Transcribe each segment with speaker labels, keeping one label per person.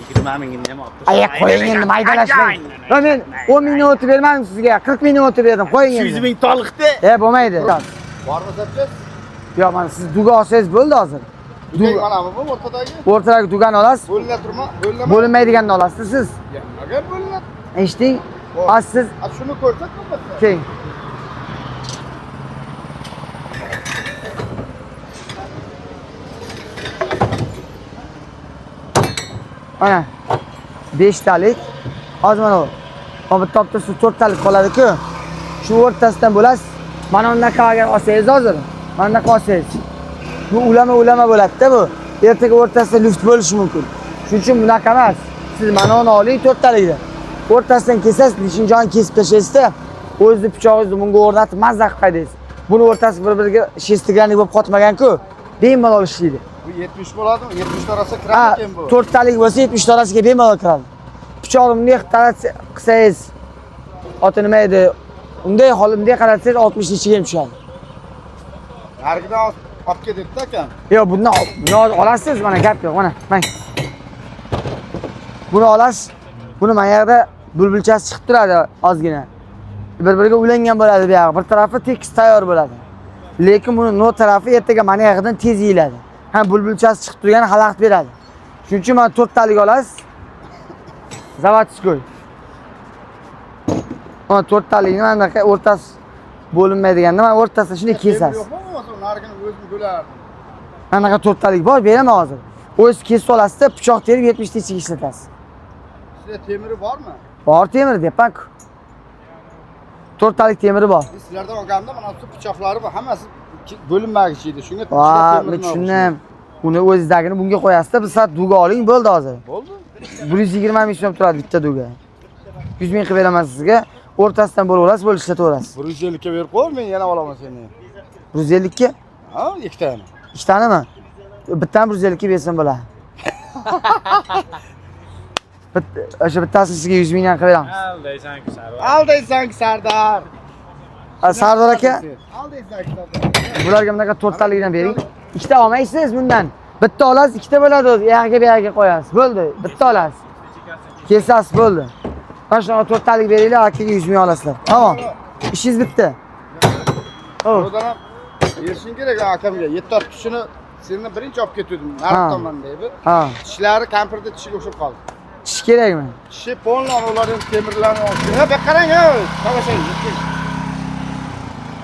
Speaker 1: 20 mingni ham olib
Speaker 2: Ay qo'ying endi maydalashmang. Men 10 mingni o'tib bermadim sizga, 40 mingni o'tib berdim. Qo'ying endi.
Speaker 1: 200 ming toliqdi.
Speaker 2: Bo'lmaydi.
Speaker 3: Bormi sapchas?
Speaker 2: Yo'q, mana siz duga olsangiz bo'ldi hozir.
Speaker 3: Dugan manami bu o'rtadagi?
Speaker 2: O'rtadagi dugan olasiz.
Speaker 3: Bo'linma turma, bo'linma.
Speaker 2: Bo'linmaydiganni olasiz siz.
Speaker 3: Agar bo'linadi.
Speaker 2: Eshiting. Siz
Speaker 3: Shuni ko'rsat bo'lmasa.
Speaker 2: keling. Mana 5 talik. Hozir mana bu topda shu 4 talik qoladi-ku. Shu o'rtasidan bo'lasiz. Mana undaqa agar olsangiz hozir, mana bunaqa olsangiz. Bu ulama bo'ladi-da bu. Ertaga o'rtasida luft bo'lishi mumkin. Shuning uchun bunaqa emas. Siz mana uni oling 4 talikni. O'rtasidan kesasiz, nishinjonni kesib tashlaysiz-da. O'zingizni pichog'ingizni bunga o'rnatib mazza qilib qaydaysiz. Buni o'rtasi bir-biriga shestigranlik bo'lib qotmagan-ku. Bemalol ishlaydi.
Speaker 3: Bu 70 bo'ladimi? 70 tarafga kiradi ekan bu.
Speaker 2: 4 talik bo'lsa 70 tarafga bemalol kiradi. Pichoqni bunday qilsangiz, oti nima edi? Unday holimda qaratsangiz 60 ichiga ham tushadi.
Speaker 3: Narigidan olib ketibdi akam.
Speaker 2: Yo'q, buni olasiz, mana gap yo'q, mana. Mang. Buni olasiz. Buni mana yerda bulbulchasi chiqib turadi ozgina. Bir-biriga ulangan bo'ladi bu yoq. Bir tarafi tekis tayyor bo'ladi. Lekin buni no tarafi ertaga mana yerdan tez yeyiladi. Ham bulbulchasi chiqib turgani xalaqit beradi. Shuning uchun mana 4 talik olasiz. Zavatskoy. Mana 4 talikni mana bunaqa o'rtasi bo'linmaydiganda mana o'rtasida shunday kesasiz.
Speaker 3: Yo'qmi bo'lmasa narigini o'zim bo'lardim.
Speaker 2: Mana bunaqa 4 talik bor, beraman hozir. O'z kesib olasiz-da, pichoq terib 70 ta ichiga ishlatasiz.
Speaker 3: Sizda temiri bormi?
Speaker 2: Bor temir deyapman-ku. 4 talik temiri bor.
Speaker 3: Sizlardan olganimda mana shu pichoqlari bor, hammasi bo'linmagich edi. Shunga
Speaker 2: Men tushundim. Uni o'zidagini bunga qo'yasiz-da, bir soat duga oling, bo'ldi hozir.
Speaker 3: Bo'ldi.
Speaker 2: 120 ming so'm turadi bitta duga. 100 ming qilib beraman sizga. O'rtasidan bo'lib olasiz, bo'lib ishlataverasiz.
Speaker 3: 150 ga berib qo'y, men yana olaman seni.
Speaker 2: 150 ga?
Speaker 3: Ha, ikkitani.
Speaker 2: Ikkitanimi? Bittani 150 ga bersam bo'ladi. O'sha bittasini sizga 100 mingdan qilib beramiz.
Speaker 1: Aldaysan-ku Sardor.
Speaker 3: Aldaysan-ku Sardor.
Speaker 2: Sardor aka,
Speaker 3: Aldaysan-ku Sardor.
Speaker 2: bularga bunaqa 4 talikdan bering. Ikkita olmaysiz bundan. Bitta olasiz, ikkita bo'ladi o'zi. Yog'iga bu yoqqa qo'yasiz. Bo'ldi. Bitta olasiz. Kesasiz, bo'ldi. Mana shunaqa 4 talik beringlar, akaga 100 ming olasizlar. Tamam. Ishingiz bitta.
Speaker 3: Odan ham berishing kerak akamga. 7 kishini seni birinchi olib ketdim. Narx tomondan deydi.
Speaker 2: Ha.
Speaker 3: Tishlari kampirda tishiga o'xshab qoldi.
Speaker 2: Tish kerakmi?
Speaker 3: Tishi polni ularning temirlarini olib. Ha, bu qarang, ha. Qarasang.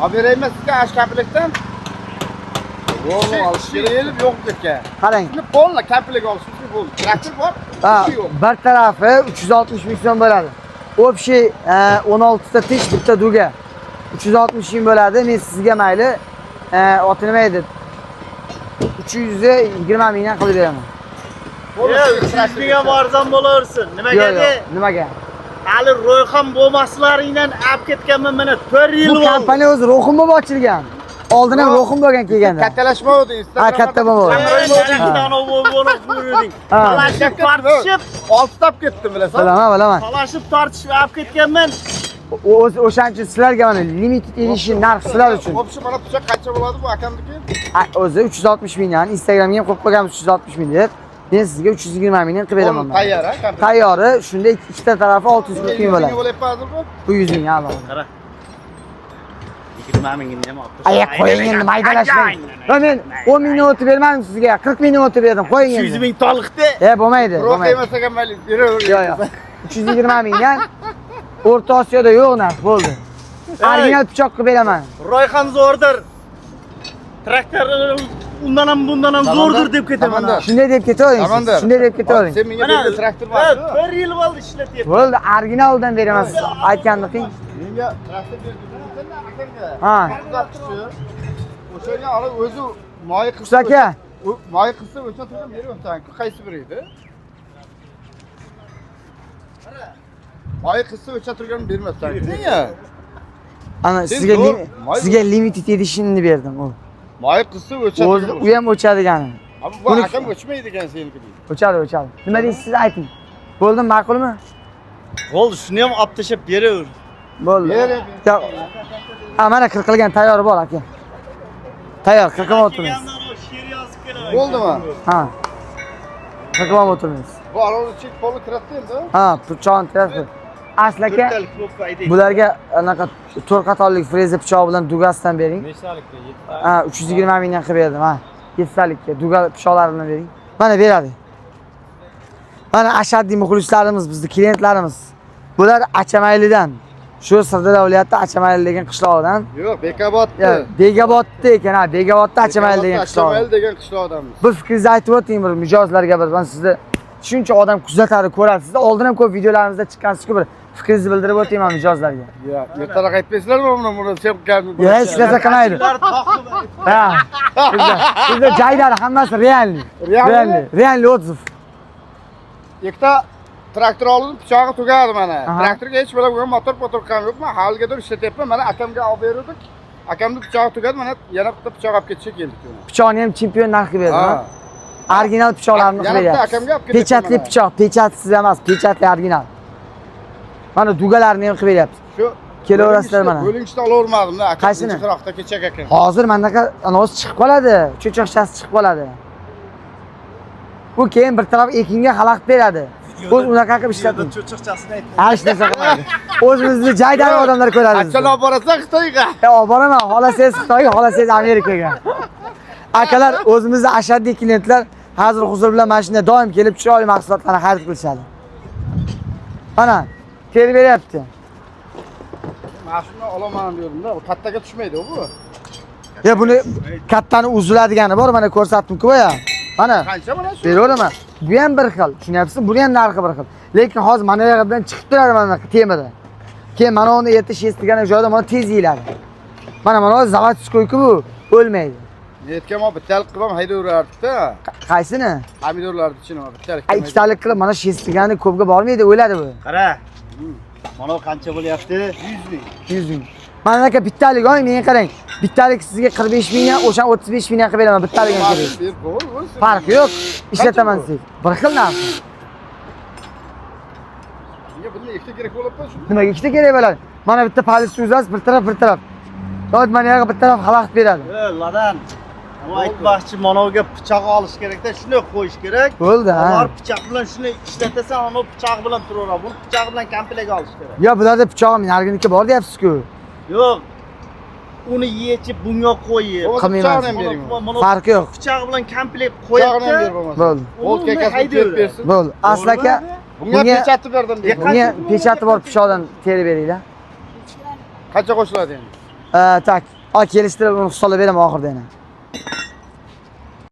Speaker 3: Olib beraymi sizga ash kamplikdan? Yo'q, olish kerak elib yo'q ketgan.
Speaker 2: Qarang.
Speaker 3: Shuni polni kamplik olishimiz bo'ldi. Traktor bor.
Speaker 2: Ha, bir tarafi 360 ming so'm bo'ladi. Общий 16 ta tish bitta duga. 360 ming bo'ladi. Men sizga mayli oti nima edi? 320 mingdan qilib beraman.
Speaker 1: 300 mingga borzam bo'laversin. Nimaga de?
Speaker 2: Nimaga?
Speaker 1: Hali ro'yxat bo'lmaslaringdan olib ketganman mana 4 yil
Speaker 2: Bu
Speaker 1: bo'ldi.
Speaker 2: kompaniya o'zi ro'xim bo'lib ochilgan. Oldin ham ro'xim bo'lgan kelganda.
Speaker 3: Kattalashmadi Instagram.
Speaker 2: Ha, katta bo'ldi.
Speaker 1: Talashib tortishib,
Speaker 3: oltitib ketdim bilasan.
Speaker 2: Bilaman.
Speaker 1: talashib tortishib olib ketganman.
Speaker 2: O'shaning uchun sizlarga mana limited edition narx sizlar uchun.
Speaker 3: O'pshi mana pichoq qancha bo'ladi bu akamniki?
Speaker 2: O'zi 360 mingdan, Instagramga ham qo'yib qo'yganmiz 360 ming deb. Men sizga 320 mingdan qilib beraman.
Speaker 3: Tayyor, ha?
Speaker 2: Tayyori, shunda ikkita tarafi 640 ming bo'ladi.
Speaker 3: Bo'layapti hozir bu?
Speaker 2: Bu 100 ming ha.
Speaker 1: Qara. 20 mingni ham olib
Speaker 2: Ay qo'ying endi maydalashmang. Men 10 mingni o'tib bermadim sizga, 40 mingni o'tib berdim. Qo'ying endi.
Speaker 1: 200 ming toliqdi.
Speaker 2: Bo'lmaydi.
Speaker 3: Ro'q emasaga mayli, beraver.
Speaker 2: Yo'q. 320 mingdan O'rta Osiyoda yo'q narx bo'ldi. Original pichoq qilib beraman.
Speaker 1: Ro'yxat zo'rdir. Traktor undan ham bundan ham zo'rdir deb ketaman.
Speaker 2: Shunday deb ketavering. Shunday deb ketavering.
Speaker 3: Sen menga bergan traktor bor.
Speaker 1: 1 yil bo'ldi ishlatyapman.
Speaker 2: Bo'ldi, originaldan beraman siz aytgandiking.
Speaker 3: Menga traktor bergan akamga.
Speaker 2: Ha.
Speaker 3: O'shanga olib o'zi moyi qilsa.
Speaker 2: Aka,
Speaker 3: Moyi qilsa o'sha turgan beryapsan. Qaysi biri edi? Moyi qilsa o'sha turgan bermasdan. Nega?
Speaker 2: ana sizga limited edition'ni berdim u.
Speaker 3: Moyi qilsa o'sha.
Speaker 2: O'zi u ham o'chadigani.
Speaker 3: Bu akam o'chmaydi ekan seniki deydi.
Speaker 2: O'chadi. Nima deysiz siz ayting. Bo'ldimi, ma'qulmi?
Speaker 1: Bo'ldi, shuni ham olib tashab beraver.
Speaker 2: Bo'ldi. Mana qilgan tayyor bor aka. Tayyor, qilib o'tiramiz.
Speaker 3: Bo'ldimi?
Speaker 2: Ha. Qilib o'tiramiz.
Speaker 3: Bu arada chek poli kiratdi endi.
Speaker 2: Ha, pichoqni terasi. Asli aka,
Speaker 1: To'rttalik klubga ayting.
Speaker 2: bularga anaqa 4 qatorlik freza pichog'i bilan dugasdan bering.
Speaker 1: Nechtalikka? 7
Speaker 2: Ha, 320 mingdan qilib berdim, ha. 7 talikka duga pichoqlari bilan bering. Mana beradi. Mana ashaddiy muxlislarimiz, bizning klientlarimiz. Bular Achamaylidan. Shu Sirdaryo viloyati Achamayli degan qishloqdan.
Speaker 3: Yo'q, Bekobodda.
Speaker 2: Ya, Begobodda ekan, ha, Begobodda Achamayli degan qishloq.
Speaker 3: Achamayli degan qishloqdamiz.
Speaker 2: Bir fikringizni aytib o'ting bir mijozlarga bir. Men sizni shuncha odam kuzatadi, ko'radi. Sizni oldin ham ko'p videolarimizda chiqqansiz-ku bir fikringizni bildirib o'ting men mijozlarga.
Speaker 3: Ya, ertaroq aytmaysizlarmi buni sen kelmi?
Speaker 2: Ya, hech narsa qilmaydi. Ha. Bizda joylar hammasi realniy. Realniy отзыв.
Speaker 3: Ikkita traktor oldim, pichog'i tugadi mana. Traktorga hech bo'lmagan motor ham yo'q. Men haligadir ishlatyapman. Mana akamga olib berdik. Akamning pichog'i tugadi, mana yana bitta pichoq olib ketishga keldik.
Speaker 2: Pichoqni ham chempion narxi berdi.
Speaker 3: Ha.
Speaker 2: Original pichoqlarni
Speaker 3: Yana bitta
Speaker 2: qilyapti.
Speaker 3: akamga olib ketdik.
Speaker 2: Pechatli pichoq, pechatsiz emas, pechatli original. Mana dugalarni ham qilib beryapti.
Speaker 3: Shu
Speaker 2: Kelaverasizlar mana.
Speaker 3: Bo'linchda ololmadim-da, akam.
Speaker 2: Qaysini?
Speaker 3: Chiroqda kechak ekan.
Speaker 2: Hozir manaqa anoz chiqib qoladi, cho'choqchasi chiqib qoladi. Bu keyin bir taraf ekinga xalaqit beradi. O'z unaqa qilib ishlating.
Speaker 1: Cho'chiqchasini ayting.
Speaker 2: Hech narsa qilmaydi. O'zimizni joydagi odamlar ko'radi.
Speaker 3: Qachon olib borasan Xitoyga?
Speaker 2: Olib boraman, xolasangiz Xitoyga, xolasangiz Amerikaga. Akalar, o'zimizning ashaddiy klientlar hozir huzur bilan mana shunday doim kelib chiroyli mahsulotlarni xarid qilishadi. Mana, terib beryapti.
Speaker 3: Mashina olaman dedim-da, bu kattaga tushmaydi bu.
Speaker 2: Ya buni kattani uziladigani bor, mana ko'rsatdim-ku ya. Mana,
Speaker 3: Qancha mana shu?
Speaker 2: beraveraman. Bu ham bir xil, tushunyapsizmi? Buni ham narxi bir xil. Lekin hozir mana bu yerdan chiqib turadi mana temada. Keyin mana uni erta yestirgan joyda mana tez yeyiladi. Mana hozir zavodskoy-ku bu, o'lmaydi.
Speaker 3: Aytganman, bittalik qilib haydayverardik-da.
Speaker 2: Qaysini?
Speaker 3: Pomidorlarni ichini bittalik.
Speaker 2: Ikkitalik qilib mana shu yestirgani ko'pga bormaydi, o'ladi bu.
Speaker 1: Qara. Mana bu qancha bo'lyapti?
Speaker 3: 100 ming.
Speaker 2: 100 ming. Mana aka bittalik oy, menga qarang. Bittalik sizga 45 mingdan, o'sha 35 mingdan qilib beraman bittaligini kerak. Farqi yo'q. Ishlataman siz. Bir xil narx.
Speaker 3: Nega bunga ikkita kerak bo'libdi shu?
Speaker 2: Nimaga ikkita kerak bo'ladi? Mana bitta palista uzasiz, bir taraf, bir taraf. Yo'q, mana yoqqa bir taraf xalaqit beradi.
Speaker 1: Ladan. Ama aytmoqchi, mana buga pichoq olish kerak-da, shuni qo'yish kerak.
Speaker 2: Bo'ldi, ha.
Speaker 1: Ular pichoq bilan shuni ishlatasan, ana pichoq bilan turaveradi. Bu pichoq bilan komplekt olish kerak.
Speaker 2: Yo, bularda pichog'im narginiki bor deyapsiz-ku.
Speaker 1: Yo'q. Uni yechib bunga qo'yib.
Speaker 2: Qilmayman. Farqi yo'q.
Speaker 1: Pichoq bilan komplekt
Speaker 3: Pichog'ini ham
Speaker 1: qo'yibdi.
Speaker 3: ber bo'lmasa.
Speaker 2: Bo'ldi.
Speaker 3: Qo'l kekasini terib bersin.
Speaker 2: Bo'ldi. Asli aka,
Speaker 3: Bunga pechatib berdim deydi.
Speaker 2: bunga pechati bor pichoqdan terib beringlar.
Speaker 3: Qancha qo'shiladi endi?
Speaker 2: Tak. Kelishtirib uni hisoblab beraman oxirida yana.